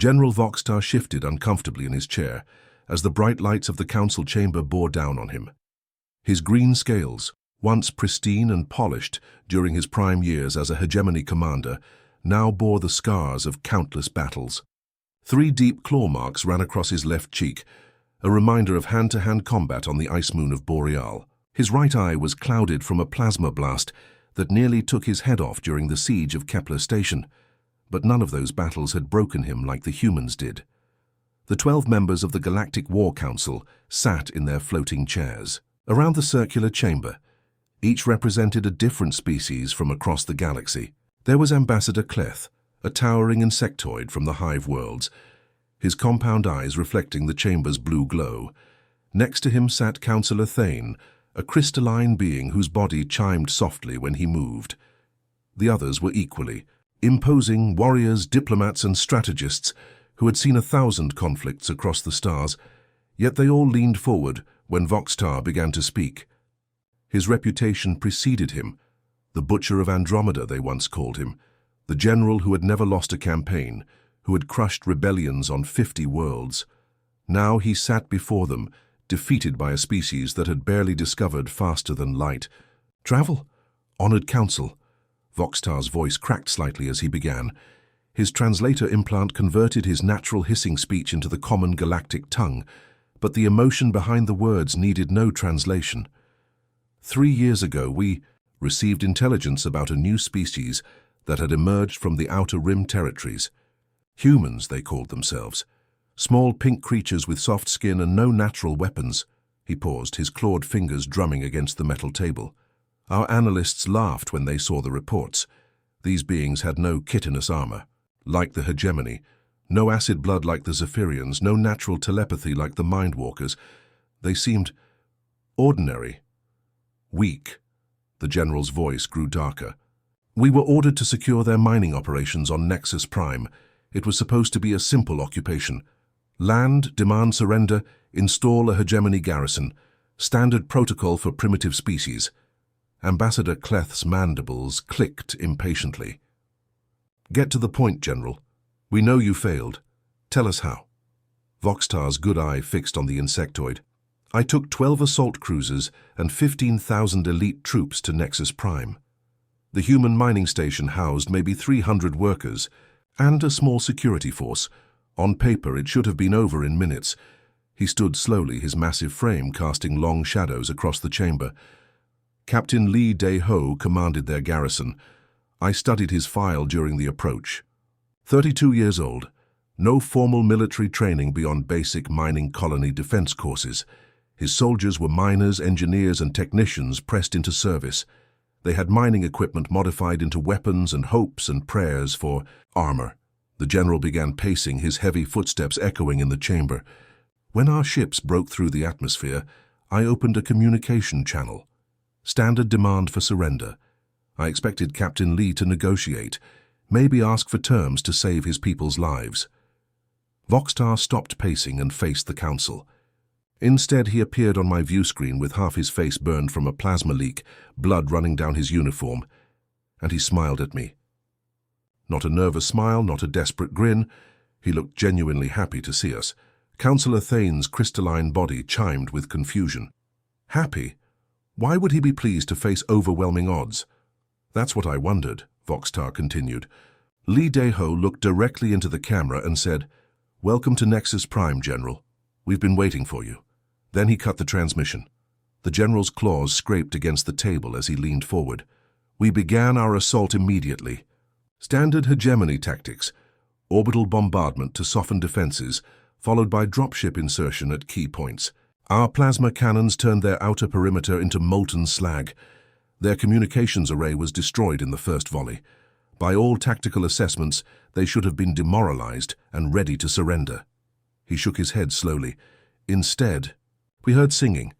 General Voxtar shifted uncomfortably in his chair as the bright lights of the council chamber bore down on him. His green scales, once pristine and polished during his prime years as a hegemony commander, now bore the scars of countless battles. 3 deep claw marks ran across his left cheek, a reminder of hand-to-hand combat on the ice moon of Boreal. His right eye was clouded from a plasma blast that nearly took his head off during the siege of Kepler Station, but none of those battles had broken him like the humans did. The 12 members of the Galactic War Council sat in their floating chairs. Around the circular chamber, each represented a different species from across the galaxy. There was Ambassador Cleth, a towering insectoid from the Hive worlds, his compound eyes reflecting the chamber's blue glow. Next to him sat Councillor Thane, a crystalline being whose body chimed softly when he moved. The others were equally imposing warriors, diplomats, and strategists who had seen 1,000 conflicts across the stars, yet they all leaned forward when Voxtar began to speak. His reputation preceded him. The Butcher of Andromeda, they once called him, the general who had never lost a campaign, who had crushed rebellions on 50 worlds. Now he sat before them, defeated by a species that had barely discovered faster than light. "Travel, honored council." Voxtar's voice cracked slightly as he began. His translator implant converted his natural hissing speech into the common galactic tongue, but the emotion behind the words needed no translation. 3 years ago, we received intelligence about a new species that had emerged from the Outer Rim territories. Humans, they called themselves. Small pink creatures with soft skin and no natural weapons. He paused, his clawed fingers drumming against the metal table. Our analysts laughed when they saw the reports. These beings had no chitinous armor, like the hegemony, no acid blood like the Zephyrians, no natural telepathy like the Mindwalkers. They seemed ordinary, weak. The general's voice grew darker. We were ordered to secure their mining operations on Nexus Prime. It was supposed to be a simple occupation. Land, demand surrender, install a hegemony garrison. Standard protocol for primitive species. Ambassador Cleth's mandibles clicked impatiently. "Get to the point, General. We know you failed. Tell us how." Voxtar's good eye fixed on the insectoid. "I took 12 assault cruisers and 15,000 elite troops to Nexus Prime. The human mining station housed maybe 300 workers and a small security force. On paper, it should have been over in minutes." He stood slowly, his massive frame casting long shadows across the chamber. "Captain Lee Dae-ho commanded their garrison. I studied his file during the approach. 32 years old, no formal military training beyond basic mining colony defense courses. His soldiers were miners, engineers, and technicians pressed into service. They had mining equipment modified into weapons and hopes and prayers for armor." The general began pacing, his heavy footsteps echoing in the chamber. "When our ships broke through the atmosphere, I opened a communication channel. Standard demand for surrender. I expected Captain Lee to negotiate, maybe ask for terms to save his people's lives." Voxtar stopped pacing and faced the council. Instead, he appeared on my view screen with half his face burned from a plasma leak, blood running down his uniform, and he smiled at me. Not a nervous smile, not a desperate grin. He looked genuinely happy to see us. Councillor Thane's crystalline body chimed with confusion. Happy? Why would he be pleased to face overwhelming odds? That's what I wondered, Voxtar continued. Lee Dae-ho looked directly into the camera and said, "Welcome to Nexus Prime, General. We've been waiting for you." Then he cut the transmission. The General's claws scraped against the table as he leaned forward. "We began our assault immediately. Standard hegemony tactics, orbital bombardment to soften defenses, followed by dropship insertion at key points. Our plasma cannons turned their outer perimeter into molten slag. Their communications array was destroyed in the first volley. By all tactical assessments, they should have been demoralized and ready to surrender." He shook his head slowly. "Instead, we heard singing.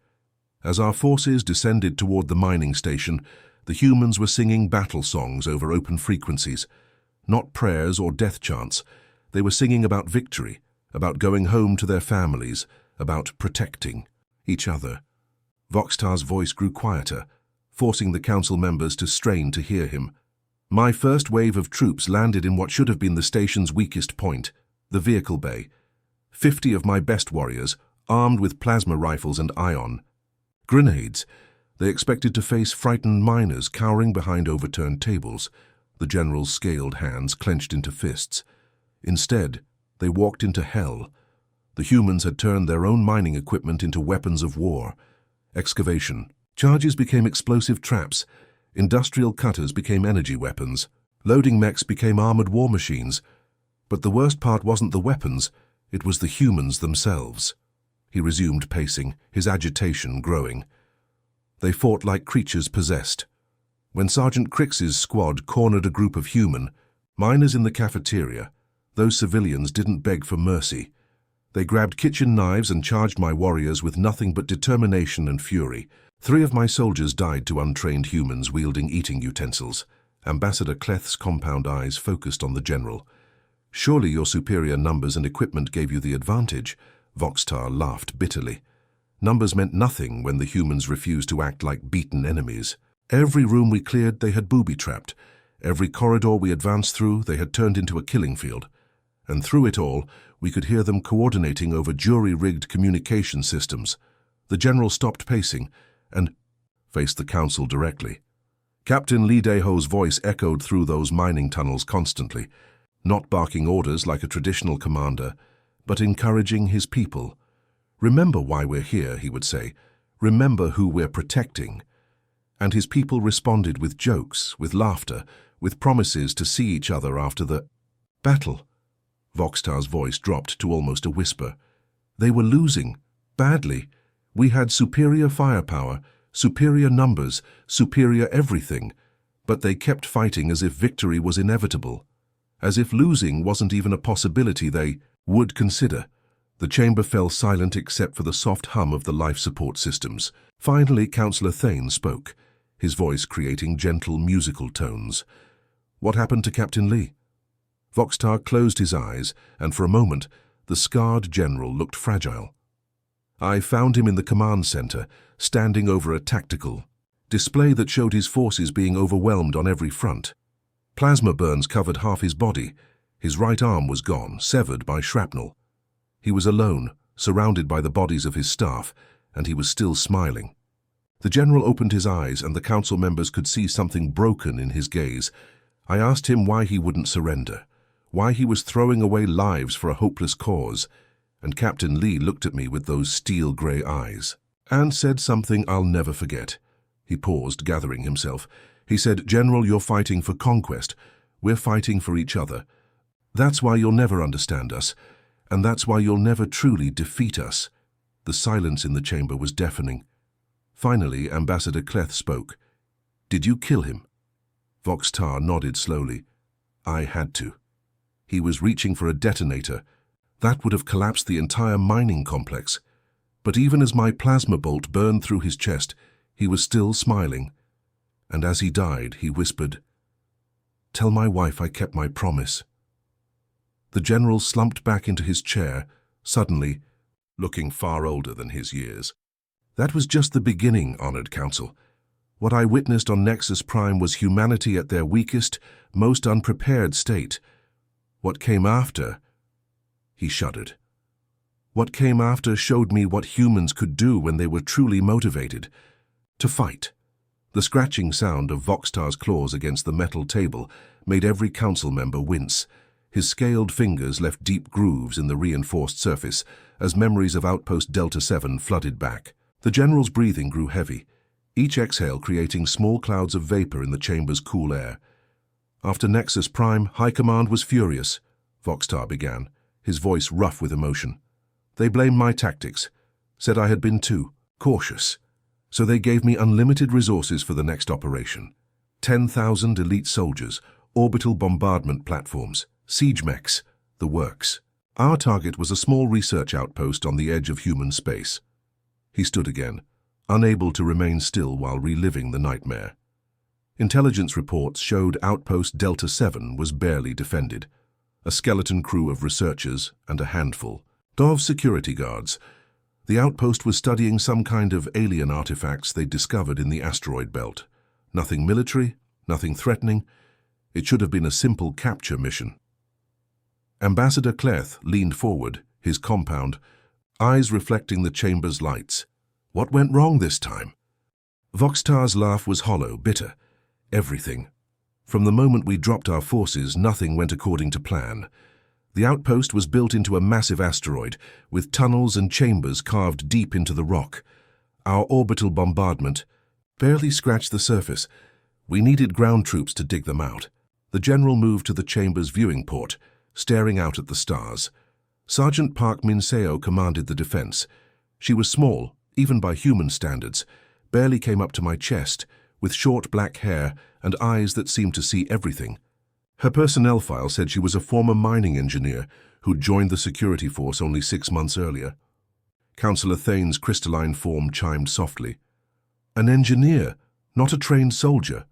As our forces descended toward the mining station, the humans were singing battle songs over open frequencies. Not prayers or death chants. They were singing about victory, about going home to their families, about protecting each other." Voxtar's voice grew quieter, forcing the council members to strain to hear him. "My first wave of troops landed in what should have been the station's weakest point, The vehicle bay. 50 of my best warriors, armed with plasma rifles and ion. Grenades. They expected to face frightened miners cowering behind overturned tables, the general's scaled hands clenched into fists. Instead, they walked into hell. The humans had turned their own mining equipment into weapons of war. Excavation. Charges became explosive traps. Industrial cutters became energy weapons. Loading mechs became armored war machines. But the worst part wasn't the weapons, it was the humans themselves. He resumed pacing, his agitation growing. They fought like creatures possessed. When Sergeant Crix's squad cornered a group of human miners in the cafeteria, those civilians didn't beg for mercy. They grabbed kitchen knives and charged my warriors with nothing but determination and fury. 3 of my soldiers died to untrained humans wielding eating utensils. Ambassador Cleth's compound eyes focused on the general. Surely your superior numbers and equipment gave you the advantage. Voxtar laughed bitterly. Numbers meant nothing when the humans refused to act like beaten enemies. Every room we cleared they had booby-trapped. Every corridor we advanced through they had turned into a killing field. And through it all, we could hear them coordinating over jury-rigged communication systems. The general stopped pacing and faced the council directly. Captain Lee Daeho's voice echoed through those mining tunnels constantly, not barking orders like a traditional commander, but encouraging his people. Remember why we're here, he would say. Remember who we're protecting. And his people responded with jokes, with laughter, with promises to see each other after the battle. Voxtar's voice dropped to almost a whisper. They were losing, badly. We had superior firepower, superior numbers, superior everything, but they kept fighting as if victory was inevitable, as if losing wasn't even a possibility they would consider. The chamber fell silent except for the soft hum of the life support systems. Finally, Councillor Thane spoke, his voice creating gentle musical tones. What happened to Captain Lee? Voxtar closed his eyes, and for a moment, the scarred general looked fragile. I found him in the command center, standing over a tactical display that showed his forces being overwhelmed on every front. Plasma burns covered half his body. His right arm was gone, severed by shrapnel. He was alone, surrounded by the bodies of his staff, and he was still smiling. The general opened his eyes, and the council members could see something broken in his gaze. I asked him why he wouldn't surrender, why he was throwing away lives for a hopeless cause, and Captain Lee looked at me with those steel-grey eyes, and said something I'll never forget. He paused, gathering himself. He said, "General, you're fighting for conquest. We're fighting for each other. That's why you'll never understand us, and that's why you'll never truly defeat us." The silence in the chamber was deafening. Finally, Ambassador Cleth spoke. "Did you kill him?" Voxtar nodded slowly. "I had to. He was reaching for a detonator. That would have collapsed the entire mining complex. But even as my plasma bolt burned through his chest, he was still smiling. And as he died, he whispered, 'Tell my wife I kept my promise.'" The general slumped back into his chair, suddenly looking far older than his years. That was just the beginning, Honored Council. What I witnessed on Nexus Prime was humanity at their weakest, most unprepared state. What came after? He shuddered. What came after showed me what humans could do when they were truly motivated. To fight. The scratching sound of Voxtar's claws against the metal table made every council member wince. His scaled fingers left deep grooves in the reinforced surface as memories of Outpost Delta 7 flooded back. The general's breathing grew heavy, each exhale creating small clouds of vapor in the chamber's cool air. After Nexus Prime, High Command was furious, Voxtar began, his voice rough with emotion. They blamed my tactics, said I had been too cautious. So they gave me unlimited resources for the next operation. 10,000 elite soldiers, orbital bombardment platforms, siege mechs, the works. Our target was a small research outpost on the edge of human space. He stood again, unable to remain still while reliving the nightmare. Intelligence reports showed Outpost Delta 7 was barely defended. A skeleton crew of researchers and a handful of security guards. The outpost was studying some kind of alien artifacts they'd discovered in the asteroid belt. Nothing military, nothing threatening. It should have been a simple capture mission. Ambassador Cleth leaned forward, his compound, eyes reflecting the chamber's lights. What went wrong this time? Voxtar's laugh was hollow, bitter. Everything. From the moment we dropped our forces, nothing went according to plan. The outpost was built into a massive asteroid, with tunnels and chambers carved deep into the rock. Our orbital bombardment barely scratched the surface. We needed ground troops to dig them out. The general moved to the chamber's viewing port, staring out at the stars. Sergeant Park Minseo commanded the defense. She was small, even by human standards, barely came up to my chest, with short black hair and eyes that seemed to see everything. Her personnel file said she was a former mining engineer who'd joined the security force only 6 months earlier. Councillor Thane's crystalline form chimed softly. An engineer, not a trained soldier.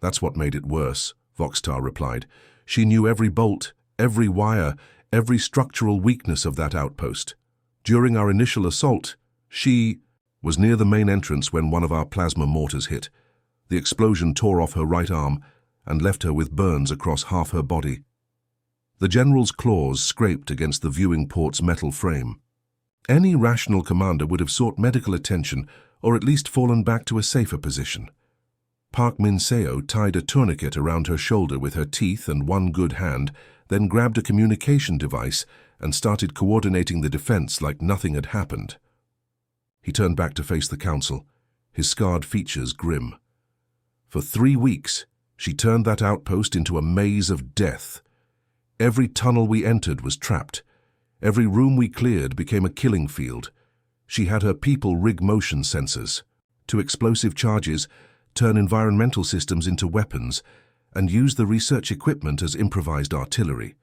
That's what made it worse, Voxtar replied. She knew every bolt, every wire, every structural weakness of that outpost. During our initial assault, she was near the main entrance when one of our plasma mortars hit. The explosion tore off her right arm and left her with burns across half her body. The general's claws scraped against the viewing port's metal frame. Any rational commander would have sought medical attention or at least fallen back to a safer position. Park Minseo tied a tourniquet around her shoulder with her teeth and one good hand, then grabbed a communication device and started coordinating the defense like nothing had happened. He turned back to face the council, his scarred features grim. For 3 weeks, she turned that outpost into a maze of death. Every tunnel we entered was trapped. Every room we cleared became a killing field. She had her people rig motion sensors to explosive charges, turn environmental systems into weapons, and use the research equipment as improvised artillery.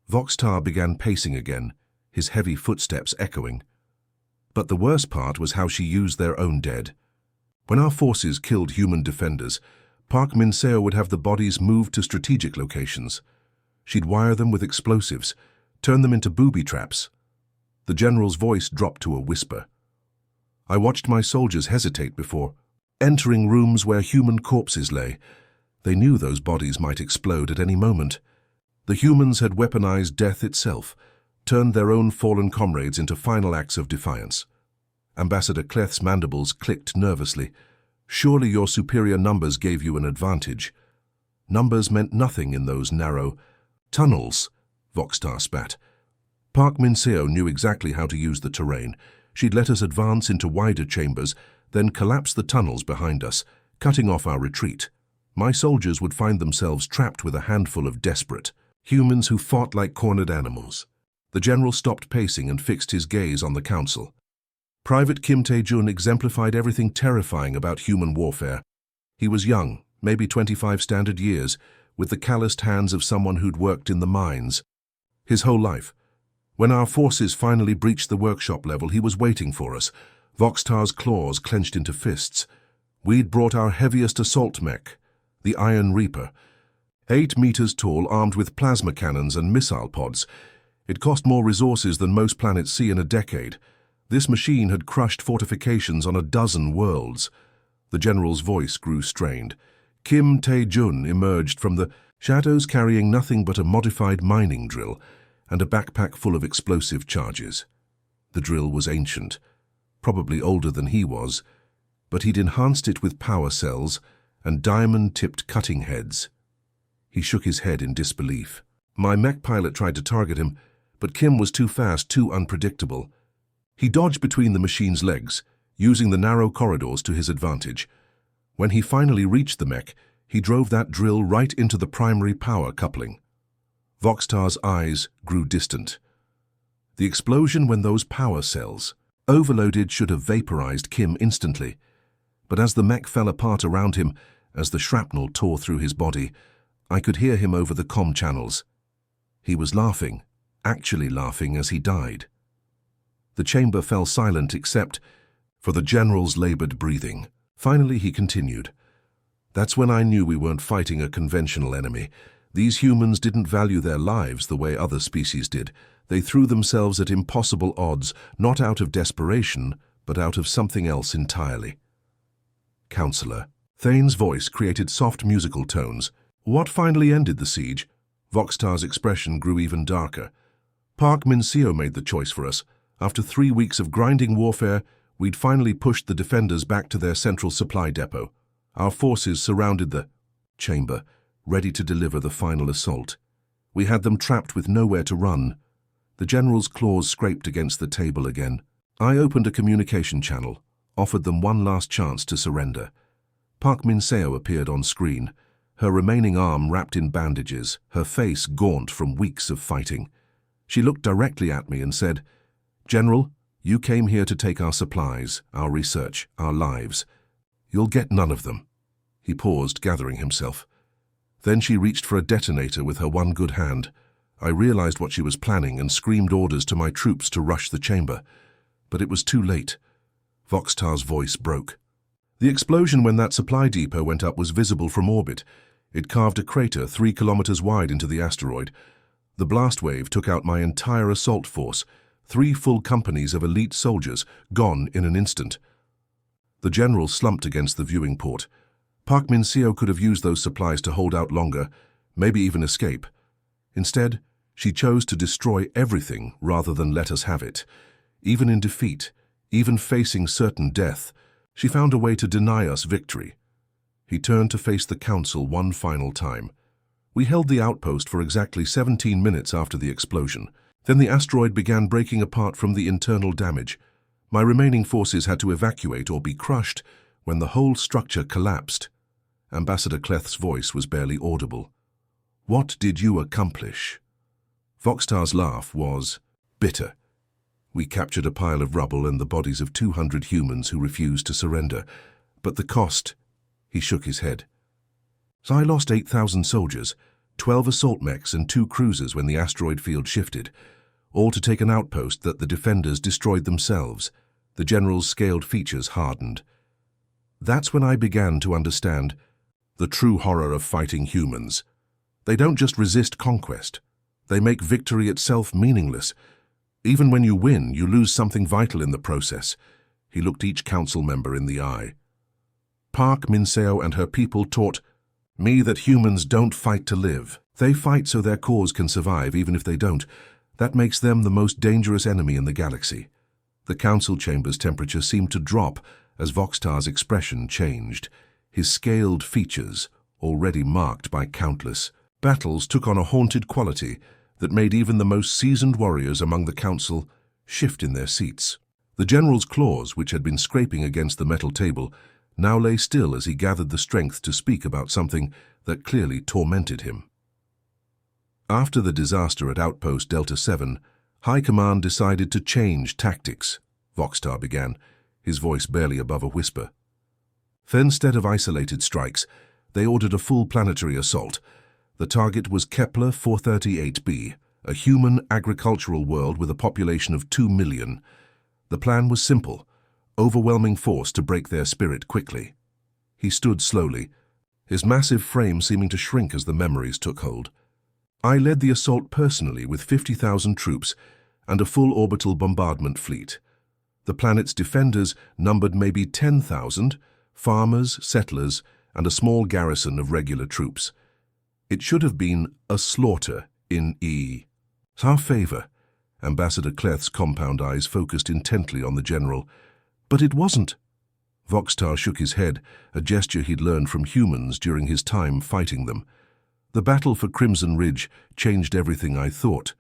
Voxtar began pacing again, his heavy footsteps echoing. But the worst part was how she used their own dead. When our forces killed human defenders, Park Minseo would have the bodies moved to strategic locations. She'd wire them with explosives, turn them into booby traps. The general's voice dropped to a whisper. I watched my soldiers hesitate before entering rooms where human corpses lay. They knew those bodies might explode at any moment. The humans had weaponized death itself, turned their own fallen comrades into final acts of defiance. Ambassador Cleth's mandibles clicked nervously. Surely your superior numbers gave you an advantage. Numbers meant nothing in those narrow tunnels, Voxtar spat. Park Minseo knew exactly how to use the terrain. She'd let us advance into wider chambers, then collapse the tunnels behind us, cutting off our retreat. My soldiers would find themselves trapped with a handful of desperate humans who fought like cornered animals. The general stopped pacing and fixed his gaze on the council. Private Kim Tae-jun exemplified everything terrifying about human warfare. He was young, maybe 25 standard years, with the calloused hands of someone who'd worked in the mines. His whole life. When our forces finally breached the workshop level, he was waiting for us, Voxtar's claws clenched into fists. We'd brought our heaviest assault mech, the Iron Reaper. 8 meters tall, armed with plasma cannons and missile pods. It cost more resources than most planets see in a decade. This machine had crushed fortifications on a dozen worlds. The general's voice grew strained. Kim Tae-jun emerged from the shadows carrying nothing but a modified mining drill and a backpack full of explosive charges. The drill was ancient, probably older than he was, but he'd enhanced it with power cells and diamond-tipped cutting heads. He shook his head in disbelief. My mech pilot tried to target him, but Kim was too fast, too unpredictable. He dodged between the machine's legs, using the narrow corridors to his advantage. When he finally reached the mech, he drove that drill right into the primary power coupling. Voxtar's eyes grew distant. The explosion when those power cells overloaded should have vaporized Kim instantly. But as the mech fell apart around him, as the shrapnel tore through his body, I could hear him over the comm channels. He was laughing, actually laughing as he died. The chamber fell silent except for the general's labored breathing. Finally, he continued. That's when I knew we weren't fighting a conventional enemy. These humans didn't value their lives the way other species did. They threw themselves at impossible odds, not out of desperation, but out of something else entirely. Counselor. Thane's voice created soft musical tones. What finally ended the siege? Voxtar's expression grew even darker. Park Min-seo made the choice for us. After 3 weeks of grinding warfare, we'd finally pushed the defenders back to their central supply depot. Our forces surrounded the chamber, ready to deliver the final assault. We had them trapped with nowhere to run. The general's claws scraped against the table again. I opened a communication channel, offered them one last chance to surrender. Park Min-seo appeared on screen, her remaining arm wrapped in bandages, her face gaunt from weeks of fighting. She looked directly at me and said, "General, you came here to take our supplies, our research, our lives. You'll get none of them." He paused, gathering himself. Then she reached for a detonator with her one good hand. I realized what she was planning and screamed orders to my troops to rush the chamber. But it was too late. Voxtar's voice broke. The explosion when that supply depot went up was visible from orbit. It carved a crater 3 kilometers wide into the asteroid. The blast wave took out my entire assault force, 3 full companies of elite soldiers, gone in an instant. The general slumped against the viewing port. Park Min-seo could have used those supplies to hold out longer, maybe even escape. Instead, she chose to destroy everything rather than let us have it. Even in defeat, even facing certain death, she found a way to deny us victory. He turned to face the council one final time. We held the outpost for exactly 17 minutes after the explosion. Then the asteroid began breaking apart from the internal damage. My remaining forces had to evacuate or be crushed when the whole structure collapsed. Ambassador Cleth's voice was barely audible. "What did you accomplish?" Voxtar's laugh was bitter. We captured a pile of rubble and the bodies of 200 humans who refused to surrender. But the cost, he shook his head. So I lost 8,000 soldiers, 12 assault mechs and 2 cruisers when the asteroid field shifted, all to take an outpost that the defenders destroyed themselves. The general's scaled features hardened. That's when I began to understand the true horror of fighting humans. They don't just resist conquest. They make victory itself meaningless. Even when you win, you lose something vital in the process. He looked each council member in the eye. Park Min-seo and her people taught me that humans don't fight to live. They fight so their cause can survive, even if they don't. That makes them the most dangerous enemy in the galaxy. The council chamber's temperature seemed to drop as Voxtar's expression changed. His scaled features, already marked by countless battles, took on a haunted quality that made even the most seasoned warriors among the council shift in their seats. The general's claws, which had been scraping against the metal table, now lay still as he gathered the strength to speak about something that clearly tormented him. After the disaster at Outpost Delta 7, High Command decided to change tactics, Voxtar began, his voice barely above a whisper. Instead of isolated strikes, they ordered a full planetary assault. The target was Kepler 438b, a human agricultural world with a population of 2 million. The plan was simple: overwhelming force to break their spirit quickly. He stood slowly, his massive frame seeming to shrink as the memories took hold. I led the assault personally with 50,000 troops and a full orbital bombardment fleet. The planet's defenders numbered maybe 10,000, farmers, settlers, and a small garrison of regular troops. It should have been a slaughter in our favor. Ambassador Cleth's compound eyes focused intently on the general. But it wasn't. Voxtar shook his head, a gesture he'd learned from humans during his time fighting them. The battle for Crimson Ridge changed everything I thought.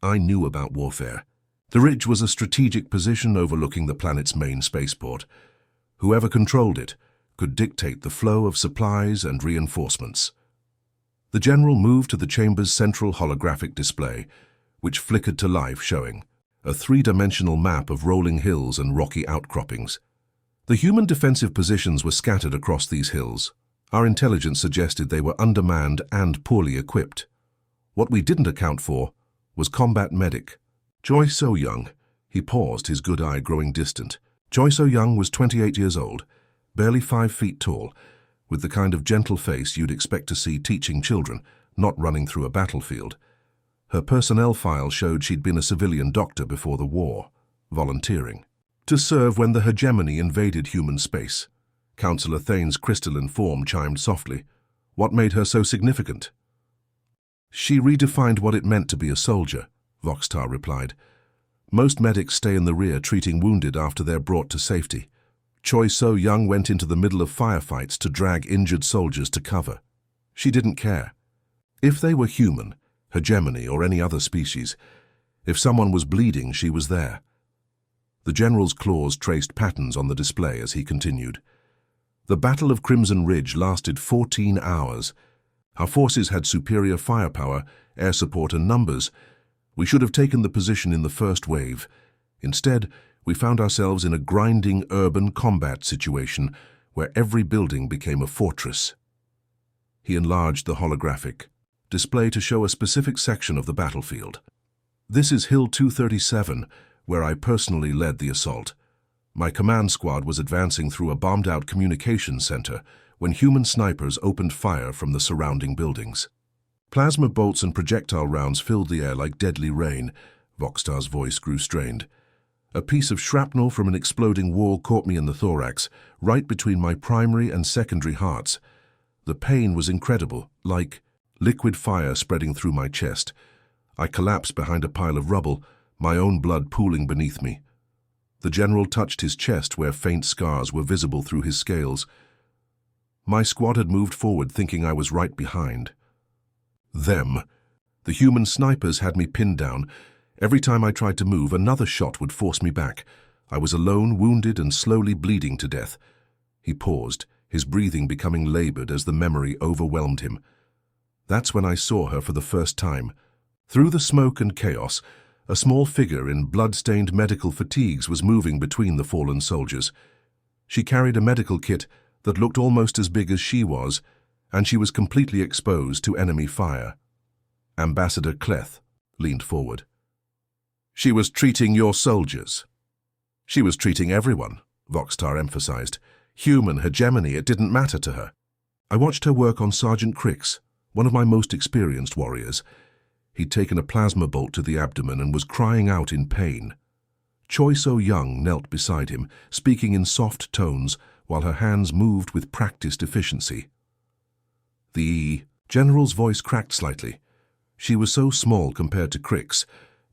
I knew about warfare. The ridge was a strategic position overlooking the planet's main spaceport. Whoever controlled it could dictate the flow of supplies and reinforcements. The general moved to the chamber's central holographic display, which flickered to life, showing a 3-dimensional map of rolling hills and rocky outcroppings. The human defensive positions were scattered across these hills. Our intelligence suggested they were undermanned and poorly equipped. What we didn't account for was combat medic. Choi So-young. He paused, his good eye growing distant. Choi So-young was 28 years old, barely 5 feet tall, with the kind of gentle face you'd expect to see teaching children, not running through a battlefield. Her personnel file showed she'd been a civilian doctor before the war, volunteering to serve when the hegemony invaded human space. Councillor Thane's crystalline form chimed softly. What made her so significant? She redefined what it meant to be a soldier, Voxtar replied. Most medics stay in the rear treating wounded after they're brought to safety. Choi So-young went into the middle of firefights to drag injured soldiers to cover. She didn't care. If they were human, hegemony, or any other species, if someone was bleeding, she was there. The general's claws traced patterns on the display as he continued. The Battle of Crimson Ridge lasted 14 hours. Our forces had superior firepower, air support, and numbers. We should have taken the position in the first wave. Instead, we found ourselves in a grinding urban combat situation where every building became a fortress. He enlarged the holographic display to show a specific section of the battlefield. This is Hill 237, where I personally led the assault. My command squad was advancing through a bombed-out communications center when human snipers opened fire from the surrounding buildings. Plasma bolts and projectile rounds filled the air like deadly rain. Voxtar's voice grew strained. A piece of shrapnel from an exploding wall caught me in the thorax, right between my primary and secondary hearts. The pain was incredible, like liquid fire spreading through my chest. I collapsed behind a pile of rubble, my own blood pooling beneath me. The general touched his chest where faint scars were visible through his scales. My squad had moved forward thinking I was right behind. Them. The human snipers had me pinned down. Every time I tried to move, another shot would force me back. I was alone, wounded, and slowly bleeding to death. He paused, his breathing becoming labored as the memory overwhelmed him. That's when I saw her for the first time. Through the smoke and chaos, a small figure in blood-stained medical fatigues was moving between the fallen soldiers. She carried a medical kit that looked almost as big as she was, and she was completely exposed to enemy fire. Ambassador Cleth leaned forward. She was treating your soldiers. She was treating everyone, Voxtar emphasized. Human hegemony, it didn't matter to her. I watched her work on Sergeant Crix, one of my most experienced warriors. He'd taken a plasma bolt to the abdomen and was crying out in pain. Choi So-young knelt beside him, speaking in soft tones while her hands moved with practiced efficiency. The general's voice cracked slightly. She was so small compared to Crix,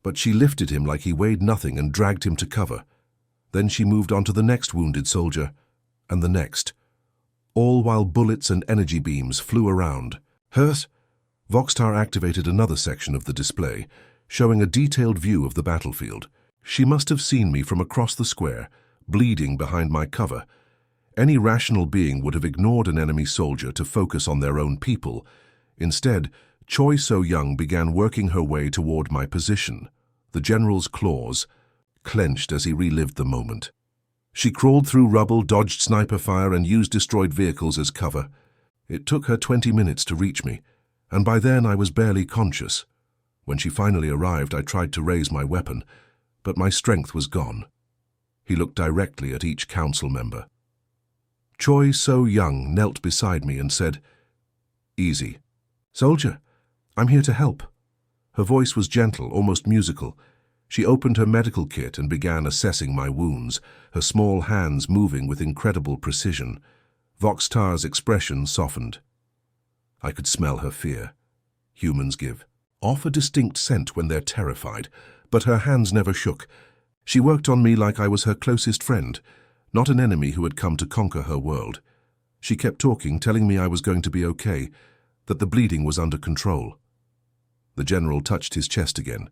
but she lifted him like he weighed nothing and dragged him to cover. Then she moved on to the next wounded soldier, and the next, all while bullets and energy beams flew around. Hurt? Voxtar activated another section of the display, showing a detailed view of the battlefield. She must have seen me from across the square, bleeding behind my cover. Any rational being would have ignored an enemy soldier to focus on their own people. Instead, Choi So-young began working her way toward my position. The general's claws clenched as he relived the moment. She crawled through rubble, dodged sniper fire, and used destroyed vehicles as cover. It took her 20 minutes to reach me, and by then I was barely conscious. When she finally arrived, I tried to raise my weapon, but my strength was gone. He looked directly at each council member. Choi So-young knelt beside me and said, "Easy. Soldier, I'm here to help." Her voice was gentle, almost musical. She opened her medical kit and began assessing my wounds, her small hands moving with incredible precision. Voxtar's expression softened. I could smell her fear. Humans give off a distinct scent when they're terrified, but her hands never shook. She worked on me like I was her closest friend, not an enemy who had come to conquer her world. She kept talking, telling me I was going to be okay, that the bleeding was under control. The general touched his chest again.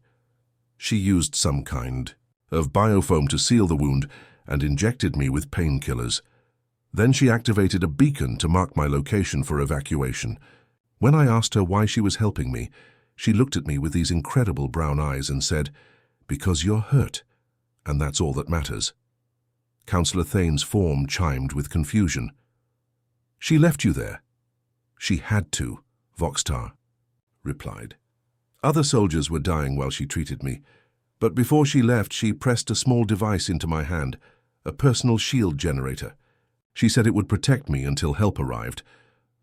She used some kind of biofoam to seal the wound and injected me with painkillers. Then she activated a beacon to mark my location for evacuation. When I asked her why she was helping me, she looked at me with these incredible brown eyes and said, "Because you're hurt, and that's all that matters." Councillor Thane's form chimed with confusion. "She left you there." "She had to," Voxtar replied. Other soldiers were dying while she treated me, but before she left, she pressed a small device into my hand, a personal shield generator. She said it would protect me until help arrived.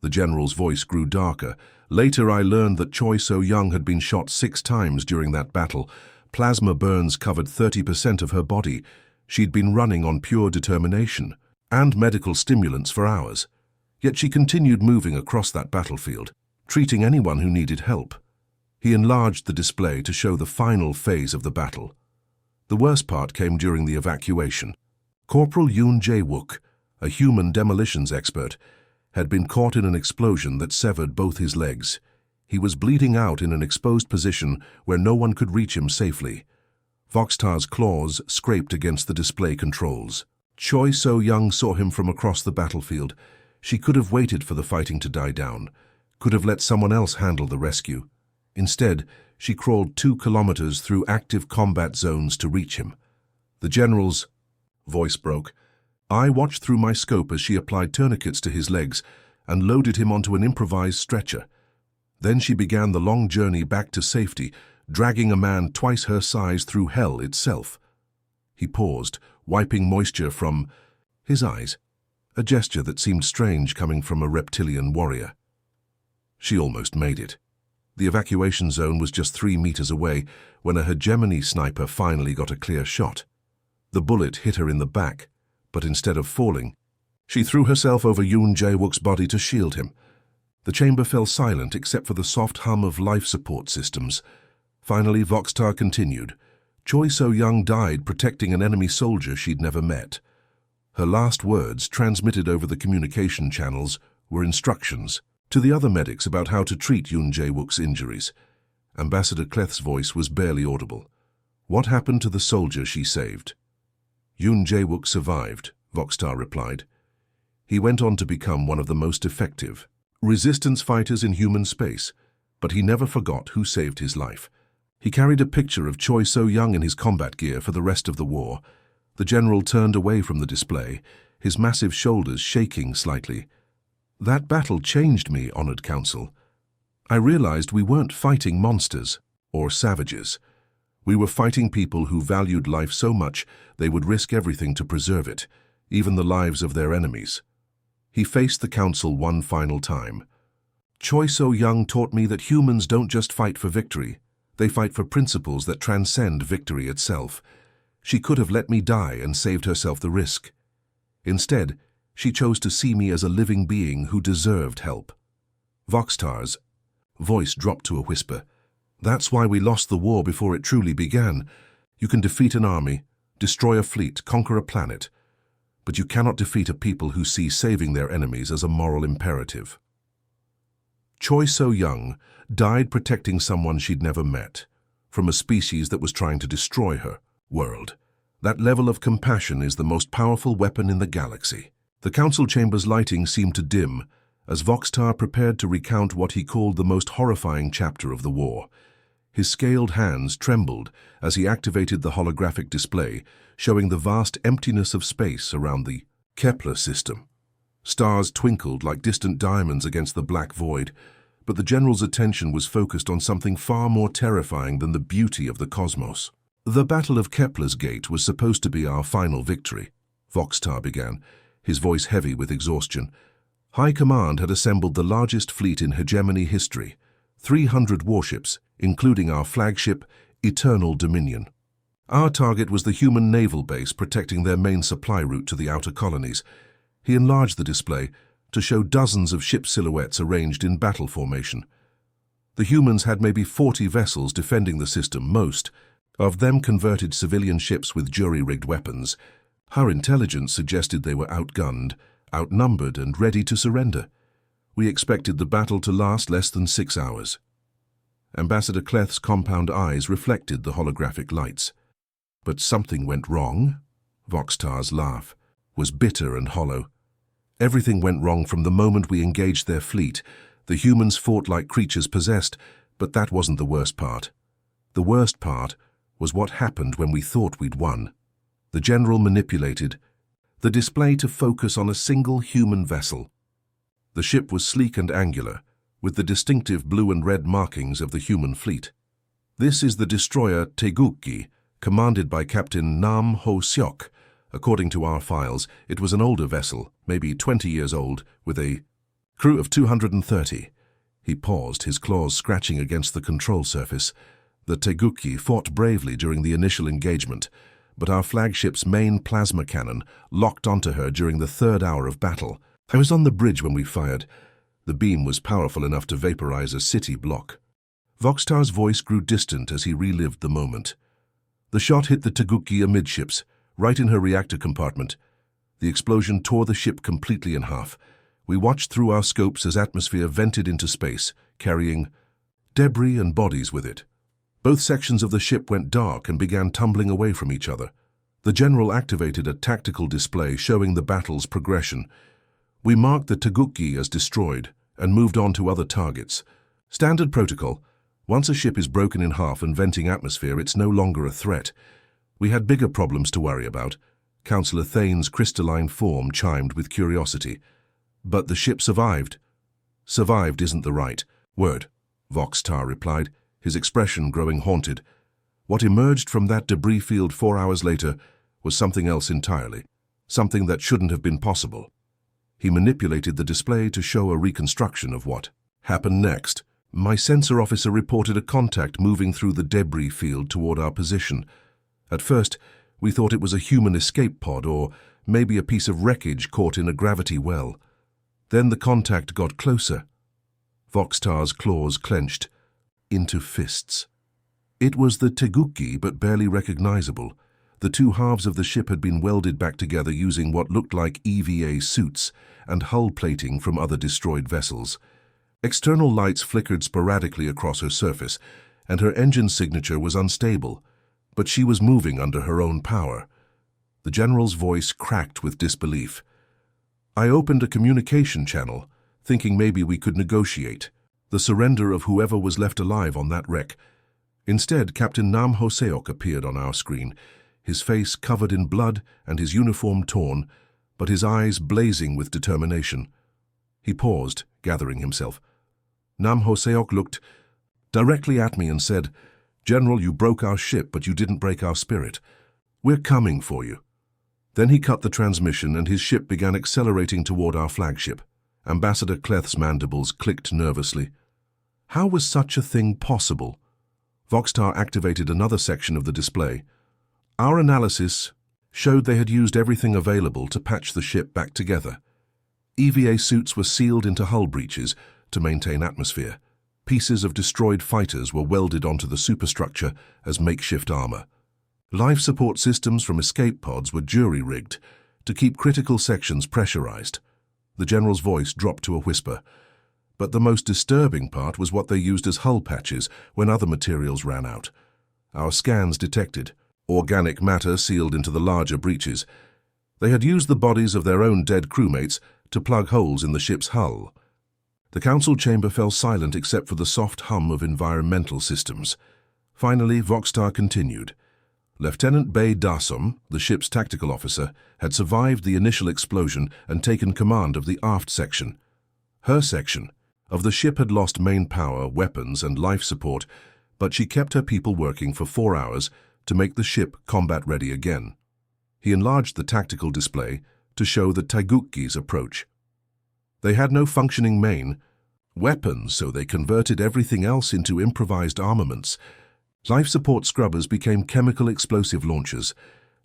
The general's voice grew darker. Later, I learned that Choi So-young had been shot 6 times during that battle. Plasma burns covered 30% of her body. She'd been running on pure determination and medical stimulants for hours. Yet she continued moving across that battlefield, treating anyone who needed help. He enlarged the display to show the final phase of the battle. The worst part came during the evacuation. Corporal Yoon Jae-wook, a human demolitions expert, had been caught in an explosion that severed both his legs. He was bleeding out in an exposed position where no one could reach him safely. Voxtar's claws scraped against the display controls. Choi So-young saw him from across the battlefield. She could have waited for the fighting to die down, could have let someone else handle the rescue. Instead, she crawled 2 kilometers through active combat zones to reach him. The general's voice broke. I watched through my scope as she applied tourniquets to his legs and loaded him onto an improvised stretcher. Then she began the long journey back to safety, dragging a man twice her size through hell itself. He paused, wiping moisture from his eyes, a gesture that seemed strange coming from a reptilian warrior. She almost made it. The evacuation zone was just 3 meters away when a hegemony sniper finally got a clear shot. The bullet hit her in the back, but instead of falling, she threw herself over Yoon Jae-wook's body to shield him. The chamber fell silent except for the soft hum of life support systems. Finally, Voxtar continued. Choi So-young died protecting an enemy soldier she'd never met. Her last words, transmitted over the communication channels, were instructions to the other medics about how to treat Yoon Jae-wook's injuries. Ambassador Cleth's voice was barely audible. What happened to the soldier she saved? Yoon Jae-wook survived, Voxtar replied. He went on to become one of the most effective resistance fighters in human space, but he never forgot who saved his life. He carried a picture of Choi So-young in his combat gear for the rest of the war. The general turned away from the display, his massive shoulders shaking slightly. That battle changed me, Honored Council. I realized we weren't fighting monsters or savages. We were fighting people who valued life so much they would risk everything to preserve it, even the lives of their enemies. He faced the council one final time. Choi So-young taught me that humans don't just fight for victory. They fight for principles that transcend victory itself. She could have let me die and saved herself the risk. Instead, she chose to see me as a living being who deserved help. Voxtar's voice dropped to a whisper. That's why we lost the war before it truly began. You can defeat an army, destroy a fleet, conquer a planet, but you cannot defeat a people who see saving their enemies as a moral imperative. Choi So-young died protecting someone she'd never met, from a species that was trying to destroy her world. That level of compassion is the most powerful weapon in the galaxy. The council chamber's lighting seemed to dim as Voxtar prepared to recount what he called the most horrifying chapter of the war. His scaled hands trembled as he activated the holographic display, showing the vast emptiness of space around the Kepler system. Stars twinkled like distant diamonds against the black void, but the general's attention was focused on something far more terrifying than the beauty of the cosmos. The Battle of Kepler's Gate was supposed to be our final victory, Voxtar began, his voice heavy with exhaustion. High Command had assembled the largest fleet in hegemony history, 300 warships, including our flagship, Eternal Dominion. Our target was the human naval base protecting their main supply route to the outer colonies. He enlarged the display to show dozens of ship silhouettes arranged in battle formation. The humans had maybe 40 vessels defending the system, most of them converted civilian ships with jury-rigged weapons. Our intelligence suggested they were outgunned, outnumbered, and ready to surrender. We expected the battle to last less than 6 hours. Ambassador Cleth's compound eyes reflected the holographic lights. But something went wrong? Voxtar's laugh was bitter and hollow. Everything went wrong from the moment we engaged their fleet. The humans fought like creatures possessed, but that wasn't the worst part. The worst part was what happened when we thought we'd won. The general manipulated the display to focus on a single human vessel. The ship was sleek and angular, with the distinctive blue and red markings of the human fleet. This is the destroyer Taegukgi, commanded by Captain Nam Ho-seok. According to our files, it was an older vessel, maybe 20 years old, with a crew of 230. He paused, his claws scratching against the control surface. The Taegukgi fought bravely during the initial engagement, but our flagship's main plasma cannon locked onto her during the 3rd hour of battle. I was on the bridge when we fired. The beam was powerful enough to vaporize a city block. Voxtar's voice grew distant as he relived the moment. The shot hit the Taguchi amidships, right in her reactor compartment. The explosion tore the ship completely in half. We watched through our scopes as atmosphere vented into space, carrying debris and bodies with it. Both sections of the ship went dark and began tumbling away from each other. The general activated a tactical display showing the battle's progression. We marked the Taguchi as destroyed and moved on to other targets. Standard protocol: once a ship is broken in half and venting atmosphere, it's no longer a threat. We had bigger problems to worry about. Councillor Thane's crystalline form chimed with curiosity. But the ship survived. Survived isn't the right word, Voxtar replied, his expression growing haunted. What emerged from that debris field 4 hours later was something else entirely, something that shouldn't have been possible. He manipulated the display to show a reconstruction of what happened next. My sensor officer reported a contact moving through the debris field toward our position. At first, we thought it was a human escape pod or maybe a piece of wreckage caught in a gravity well. Then the contact got closer. Voxtar's claws clenched into fists. It was the Taguchi, but barely recognizable. The two halves of the ship had been welded back together using what looked like EVA suits and hull plating from other destroyed vessels. External lights flickered sporadically across her surface, and her engine signature was unstable, but she was moving under her own power. The general's voice cracked with disbelief. I opened a communication channel, thinking maybe we could negotiate the surrender of whoever was left alive on that wreck. Instead, Captain Nam Hoseok appeared on our screen, his face covered in blood and his uniform torn, but his eyes blazing with determination. He paused, gathering himself. Nam Hoseok looked directly at me and said, "General, you broke our ship, but you didn't break our spirit. We're coming for you." Then he cut the transmission and his ship began accelerating toward our flagship. Ambassador Cleth's mandibles clicked nervously. How was such a thing possible? Voxtar activated another section of the display. Our analysis showed they had used everything available to patch the ship back together. EVA suits were sealed into hull breaches to maintain atmosphere. Pieces of destroyed fighters were welded onto the superstructure as makeshift armor. Life support systems from escape pods were jury-rigged to keep critical sections pressurized. The general's voice dropped to a whisper. But the most disturbing part was what they used as hull patches when other materials ran out. Our scans detected organic matter sealed into the larger breaches. They had used the bodies of their own dead crewmates to plug holes in the ship's hull. The council chamber fell silent except for the soft hum of environmental systems. Finally, Voxtar continued. Lieutenant Bay Dasom, the ship's tactical officer, had survived the initial explosion and taken command of the aft section. Her section of the ship had lost main power, weapons, and life support, but she kept her people working for 4 hours to make the ship combat-ready again. He enlarged the tactical display to show the Taiguchi's approach. They had no functioning main weapons, so they converted everything else into improvised armaments. Life support scrubbers became chemical explosive launchers.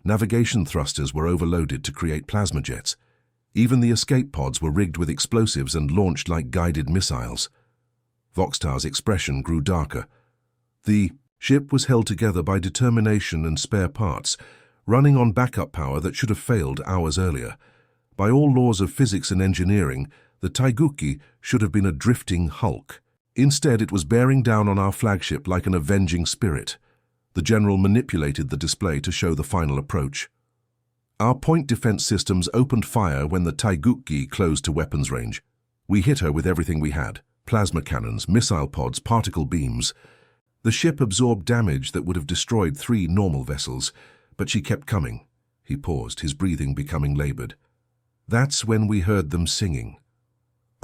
Navigation thrusters were overloaded to create plasma jets. Even the escape pods were rigged with explosives and launched like guided missiles. Voxtar's expression grew darker. The ship was held together by determination and spare parts, running on backup power that should have failed hours earlier. By all laws of physics and engineering, the Taiguchi should have been a drifting hulk. Instead, it was bearing down on our flagship like an avenging spirit. The general manipulated the display to show the final approach. Our point defense systems opened fire when the Taiguchi closed to weapons range. We hit her with everything we had: plasma cannons, missile pods, particle beams. The ship absorbed damage that would have destroyed 3 normal vessels, but she kept coming. He paused, his breathing becoming labored. That's when we heard them singing.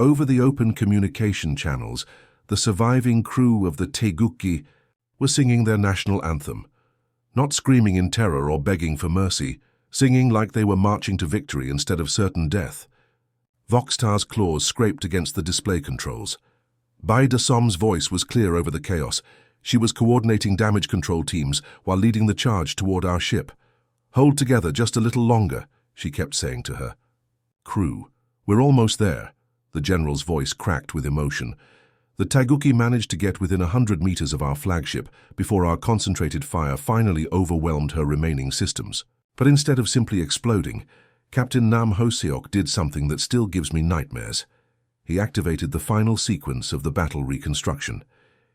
Over the open communication channels, the surviving crew of the Taiguchi were singing their national anthem, not screaming in terror or begging for mercy, singing like they were marching to victory instead of certain death. Voxtar's claws scraped against the display controls. Bai Dasom's voice was clear over the chaos. She was coordinating damage control teams while leading the charge toward our ship. "Hold together just a little longer," she kept saying to her crew. "We're almost there." The general's voice cracked with emotion. The Taguchi managed to get within 100 meters of our flagship before our concentrated fire finally overwhelmed her remaining systems. But instead of simply exploding, Captain Nam Hoseok did something that still gives me nightmares. He activated the final sequence of the battle reconstruction.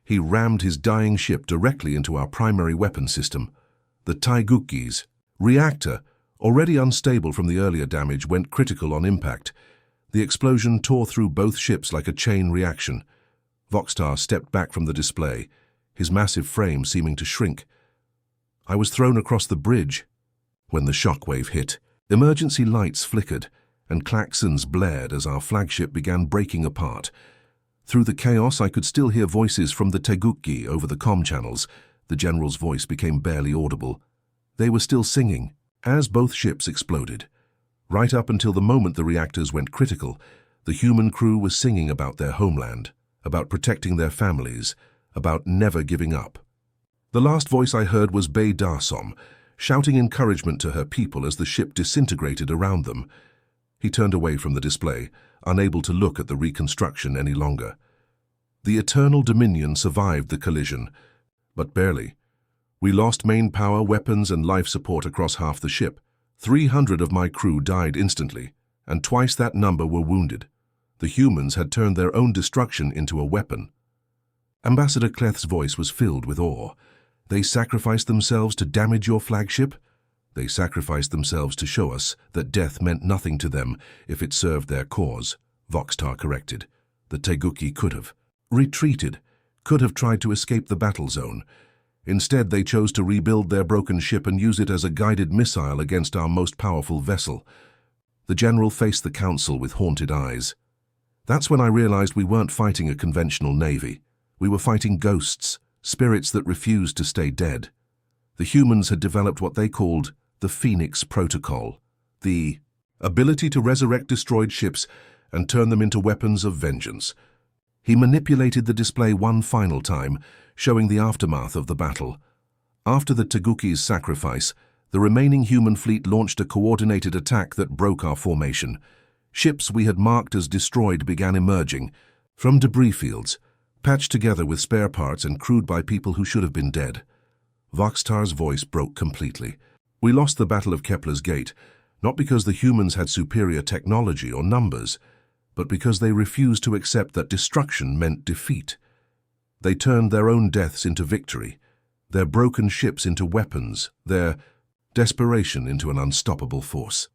He rammed his dying ship directly into our primary weapon system. The Taiguchi's reactor, already unstable from the earlier damage, went critical on impact. The explosion tore through both ships like a chain reaction. Voxtar stepped back from the display, his massive frame seeming to shrink. I was thrown across the bridge. When the shockwave hit, emergency lights flickered and klaxons blared as our flagship began breaking apart. Through the chaos, I could still hear voices from the Taiguchi over the comm channels. The general's voice became barely audible. They were still singing as both ships exploded. Right up until the moment the reactors went critical, the human crew was singing about their homeland, about protecting their families, about never giving up. The last voice I heard was Bei Darsom, shouting encouragement to her people as the ship disintegrated around them. He turned away from the display, unable to look at the reconstruction any longer. The Eternal Dominion survived the collision, but barely. We lost main power, weapons, and life support across half the ship. 300 of my crew died instantly, and twice that number were wounded. The humans had turned their own destruction into a weapon. Ambassador Cleth's voice was filled with awe. They sacrificed themselves to damage your flagship? They sacrificed themselves to show us that death meant nothing to them if it served their cause, Voxtar corrected. The Taiguchi could have retreated, could have tried to escape the battle zone. Instead, they chose to rebuild their broken ship and use it as a guided missile against our most powerful vessel. The general faced the council with haunted eyes. That's when I realized we weren't fighting a conventional navy. We were fighting ghosts, spirits that refused to stay dead. The humans had developed what they called the Phoenix Protocol, the ability to resurrect destroyed ships and turn them into weapons of vengeance. He manipulated the display one final time, showing the aftermath of the battle. After the Taguchi's sacrifice, the remaining human fleet launched a coordinated attack that broke our formation. Ships we had marked as destroyed began emerging from debris fields, patched together with spare parts and crewed by people who should have been dead. Voxtar's voice broke completely. We lost the Battle of Kepler's Gate, not because the humans had superior technology or numbers, but because they refused to accept that destruction meant defeat. They turned their own deaths into victory, their broken ships into weapons, their desperation into an unstoppable force.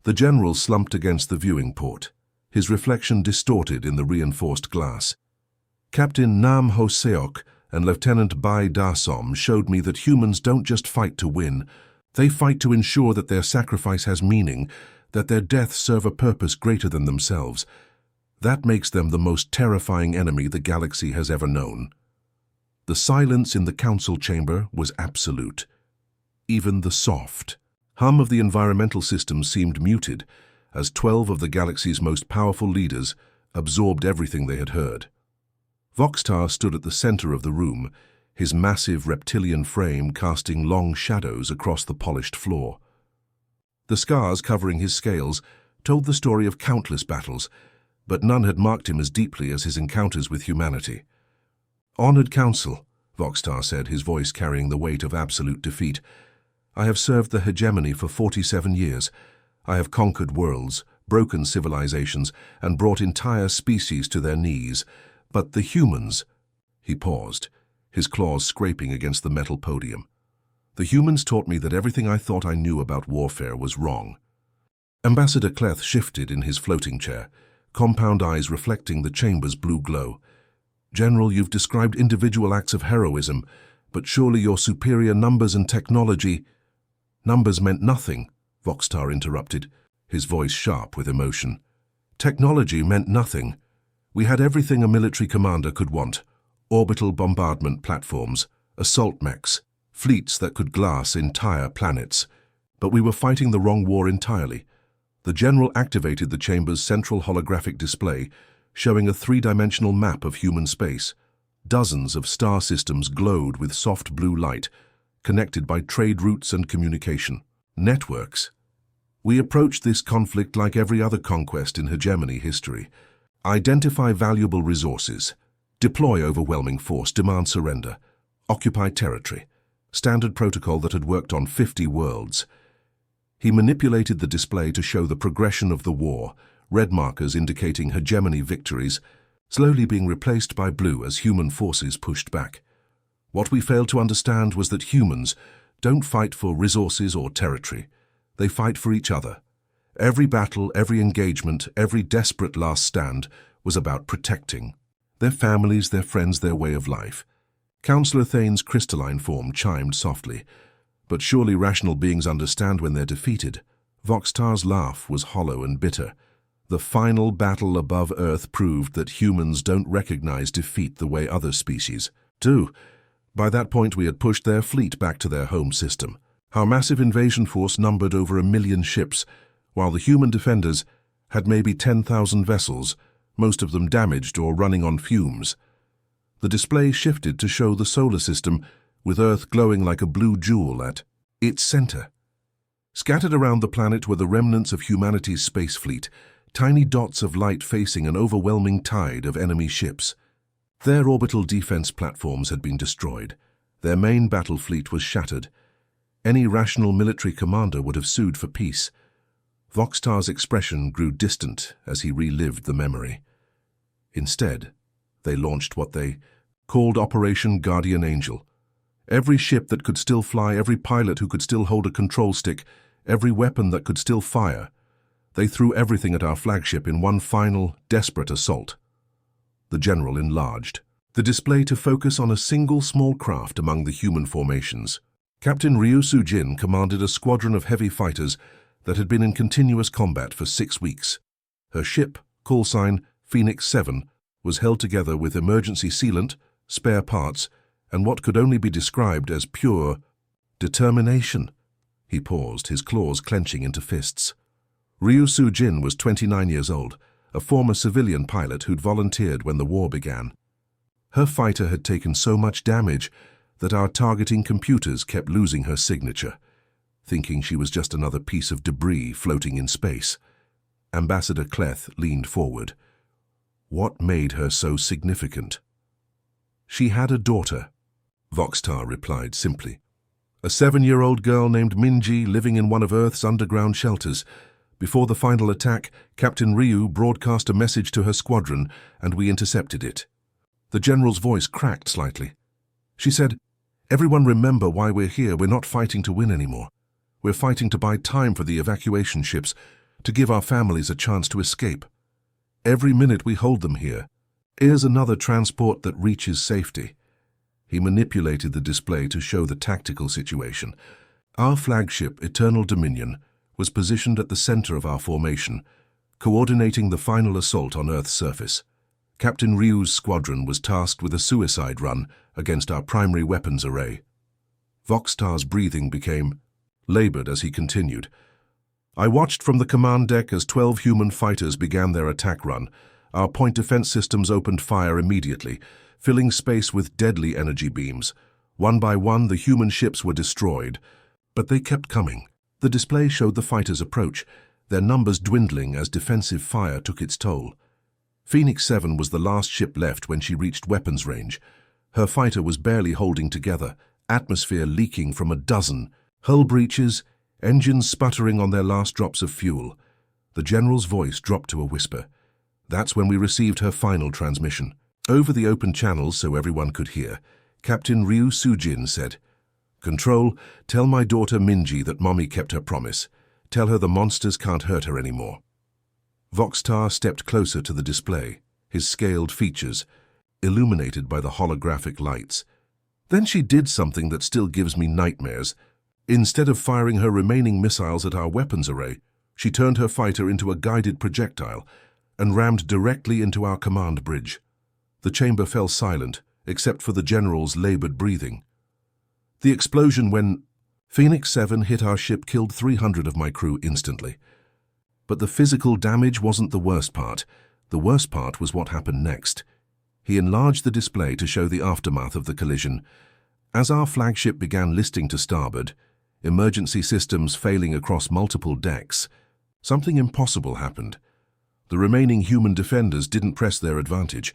The general slumped against the viewing port, his reflection distorted in the reinforced glass. Captain Nam Hoseok and Lieutenant Bai Darsom showed me that humans don't just fight to win, they fight to ensure that their sacrifice has meaning, that their deaths serve a purpose greater than themselves. That makes them the most terrifying enemy the galaxy has ever known. The silence in the council chamber was absolute. Even the soft hum of the environmental system seemed muted, as 12 of the galaxy's most powerful leaders absorbed everything they had heard. Voxtar stood at the center of the room, his massive reptilian frame casting long shadows across the polished floor. The scars covering his scales told the story of countless battles, but none had marked him as deeply as his encounters with humanity. "Honored Council," Voxtar said, his voice carrying the weight of absolute defeat, "I have served the hegemony for 47 years. I have conquered worlds, broken civilizations, and brought entire species to their knees. But the humans—" He paused, his claws scraping against the metal podium. "The humans taught me that everything I thought I knew about warfare was wrong." Ambassador Cleth shifted in his floating chair, compound eyes reflecting the chamber's blue glow. "General, you've described individual acts of heroism, but surely your superior numbers and technology—" "Numbers meant nothing," Voxtar interrupted, his voice sharp with emotion. "Technology meant nothing. We had everything a military commander could want: orbital bombardment platforms, assault mechs, fleets that could glass entire planets. But we were fighting the wrong war entirely. The general activated the chamber's central holographic display, showing a three-dimensional map of human space. Dozens of star systems glowed with soft blue light, connected by trade routes and communication networks. We approached this conflict like every other conquest in hegemony history. Identify valuable resources, Deploy overwhelming force, demand surrender. Occupy territory. Standard protocol that had worked on 50 worlds. He manipulated the display to show the progression of the war, red markers indicating hegemony victories, slowly being replaced by blue as human forces pushed back. What we failed to understand was that humans don't fight for resources or territory. They fight for each other. Every battle, every engagement, every desperate last stand was about protecting their families, their friends, their way of life. Councillor Thane's crystalline form chimed softly. But surely rational beings understand when they're defeated. Voxtar's laugh was hollow and bitter. The final battle above Earth proved that humans don't recognize defeat the way other species do. By that point, we had pushed their fleet back to their home system. Our massive invasion force numbered over 1 million ships, while the human defenders had maybe 10,000 vessels, most of them damaged or running on fumes. The display shifted to show the solar system, with Earth glowing like a blue jewel at its center. Scattered around the planet were the remnants of humanity's space fleet, tiny dots of light facing an overwhelming tide of enemy ships. Their orbital defense platforms had been destroyed. Their main battle fleet was shattered. Any rational military commander would have sued for peace. Voxtar's expression grew distant as he relived the memory. Instead, they launched what they called Operation Guardian Angel. Every ship that could still fly, every pilot who could still hold a control stick, every weapon that could still fire. They threw everything at our flagship in one final, desperate assault. The general enlarged the display to focus on a single small craft among the human formations. Captain Ryu Sujin commanded a squadron of heavy fighters that had been in continuous combat for 6 weeks. Her ship, call sign Phoenix 7, was held together with emergency sealant, spare parts, and what could only be described as pure determination. He paused, his claws clenching into fists. Ryu Sujin was 29 years old, a former civilian pilot who'd volunteered when the war began. Her fighter had taken so much damage that our targeting computers kept losing her signature, thinking she was just another piece of debris floating in space. Ambassador Cleth leaned forward. What made her so significant? She had a daughter, Voxtar replied simply. A 7-year-old girl named Minji living in one of Earth's underground shelters. Before the final attack, Captain Ryu broadcast a message to her squadron, and we intercepted it. The general's voice cracked slightly. She said, "Everyone remember why we're here. We're not fighting to win anymore. We're fighting to buy time for the evacuation ships, to give our families a chance to escape. Every minute we hold them here, here's another transport that reaches safety." He manipulated the display to show the tactical situation. Our flagship, Eternal Dominion, was positioned at the center of our formation, coordinating the final assault on Earth's surface. Captain Ryu's squadron was tasked with a suicide run against our primary weapons array. Voxtar's breathing became labored as he continued. I watched from the command deck as 12 human fighters began their attack run. Our point defense systems opened fire immediately, filling space with deadly energy beams. One by one, the human ships were destroyed, but they kept coming. The display showed the fighters approach, their numbers dwindling as defensive fire took its toll. Phoenix 7 was the last ship left when she reached weapons range. Her fighter was barely holding together, atmosphere leaking from a dozen, hull breaches, engines sputtering on their last drops of fuel. The general's voice dropped to a whisper. That's when we received her final transmission. Over the open channels so everyone could hear, Captain Ryu Sujin said, "Control, tell my daughter Minji that Mommy kept her promise. Tell her the monsters can't hurt her anymore." Voxtar stepped closer to the display, his scaled features illuminated by the holographic lights. Then she did something that still gives me nightmares. Instead of firing her remaining missiles at our weapons array, she turned her fighter into a guided projectile and rammed directly into our command bridge. The chamber fell silent, except for the general's labored breathing. The explosion when Phoenix 7 hit our ship killed 300 of my crew instantly. But the physical damage wasn't the worst part. The worst part was what happened next. He enlarged the display to show the aftermath of the collision. As our flagship began listing to starboard, emergency systems failing across multiple decks, something impossible happened. The remaining human defenders didn't press their advantage.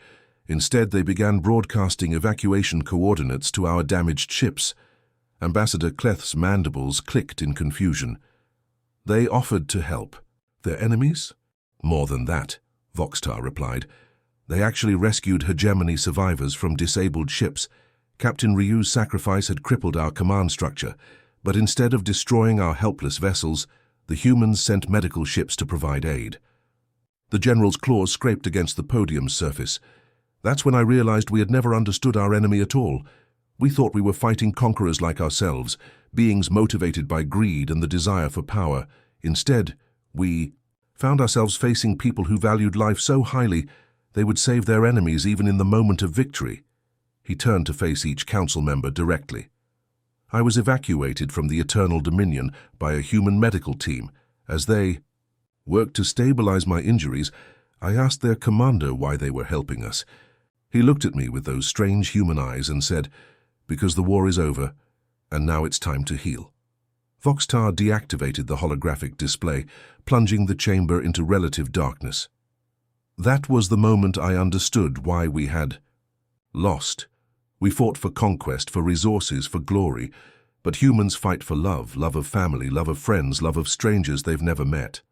Instead, they began broadcasting evacuation coordinates to our damaged ships. Ambassador Cleth's mandibles clicked in confusion. They offered to help. Their enemies? More than that, Voxtar replied. They actually rescued hegemony survivors from disabled ships. Captain Ryu's sacrifice had crippled our command structure, but instead of destroying our helpless vessels, the humans sent medical ships to provide aid. The general's claws scraped against the podium's surface. That's when I realized we had never understood our enemy at all. We thought we were fighting conquerors like ourselves, beings motivated by greed and the desire for power. Instead, we found ourselves facing people who valued life so highly they would save their enemies even in the moment of victory. He turned to face each council member directly. I was evacuated from the Eternal Dominion by a human medical team. As they worked to stabilize my injuries, I asked their commander why they were helping us. He looked at me with those strange human eyes and said, "Because the war is over, and now it's time to heal." Voxtar deactivated the holographic display, plunging the chamber into relative darkness. That was the moment I understood why we had lost. We fought for conquest, for resources, for glory, but humans fight for love, love of family, love of friends, love of strangers they've never met.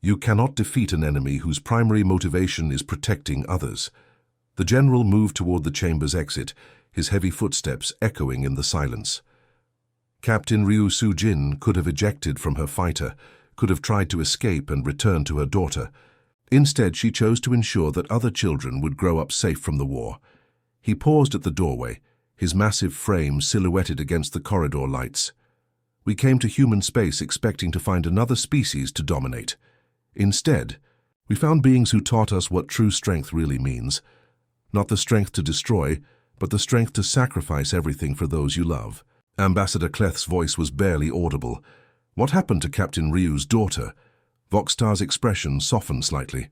You cannot defeat an enemy whose primary motivation is protecting others. The general moved toward the chamber's exit, his heavy footsteps echoing in the silence. Captain Ryu Soo-jin could have ejected from her fighter, could have tried to escape and return to her daughter. Instead, she chose to ensure that other children would grow up safe from the war. He paused at the doorway, his massive frame silhouetted against the corridor lights. We came to human space expecting to find another species to dominate. Instead, we found beings who taught us what true strength really means. Not the strength to destroy, but the strength to sacrifice everything for those you love. Ambassador Cleth's voice was barely audible. What happened to Captain Ryu's daughter? Voxtar's expression softened slightly.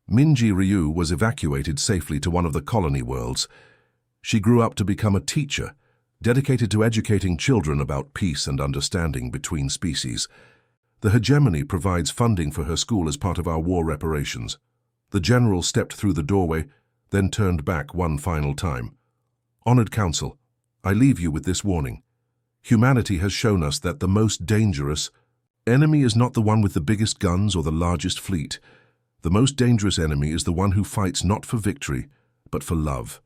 Minji Ryu was evacuated safely to one of the colony worlds. She grew up to become a teacher, dedicated to educating children about peace and understanding between species. The hegemony provides funding for her school as part of our war reparations. The general stepped through the doorway, then turned back one final time. Honored Council, I leave you with this warning. Humanity has shown us that the most dangerous enemy is not the one with the biggest guns or the largest fleet. The most dangerous enemy is the one who fights not for victory, but for love.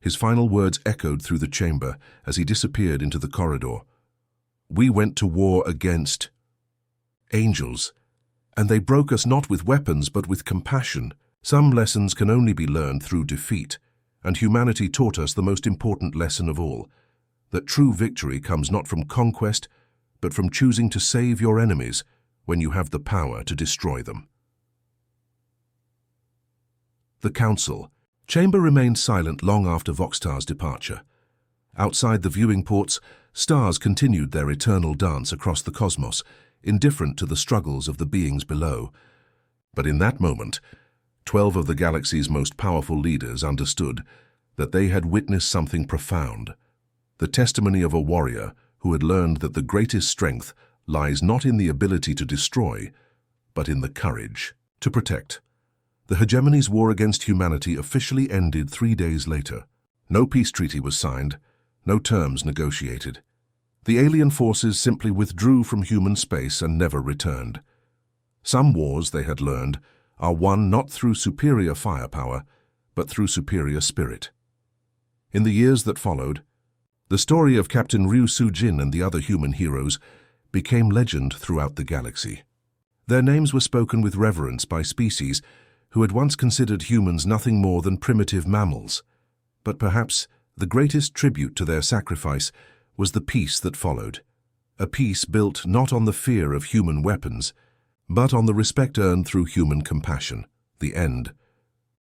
His final words echoed through the chamber as he disappeared into the corridor. We went to war against angels, and they broke us not with weapons but with compassion. Some lessons can only be learned through defeat, and humanity taught us the most important lesson of all, that true victory comes not from conquest, but from choosing to save your enemies when you have the power to destroy them. The Council. Chamber remained silent long after Voxtar's departure. Outside the viewing ports, stars continued their eternal dance across the cosmos, indifferent to the struggles of the beings below. But in that moment, 12 of the galaxy's most powerful leaders understood that they had witnessed something profound, the testimony of a warrior who had learned that the greatest strength lies not in the ability to destroy, but in the courage to protect. The hegemony's war against humanity officially ended 3 days later. No peace treaty was signed, no terms negotiated. The alien forces simply withdrew from human space and never returned. Some wars, they had learned, are won not through superior firepower, but through superior spirit. In the years that followed, the story of Captain Ryu Soo-jin and the other human heroes became legend throughout the galaxy. Their names were spoken with reverence by species who had once considered humans nothing more than primitive mammals. But perhaps the greatest tribute to their sacrifice was the peace that followed, a peace built not on the fear of human weapons, but on the respect earned through human compassion. The end.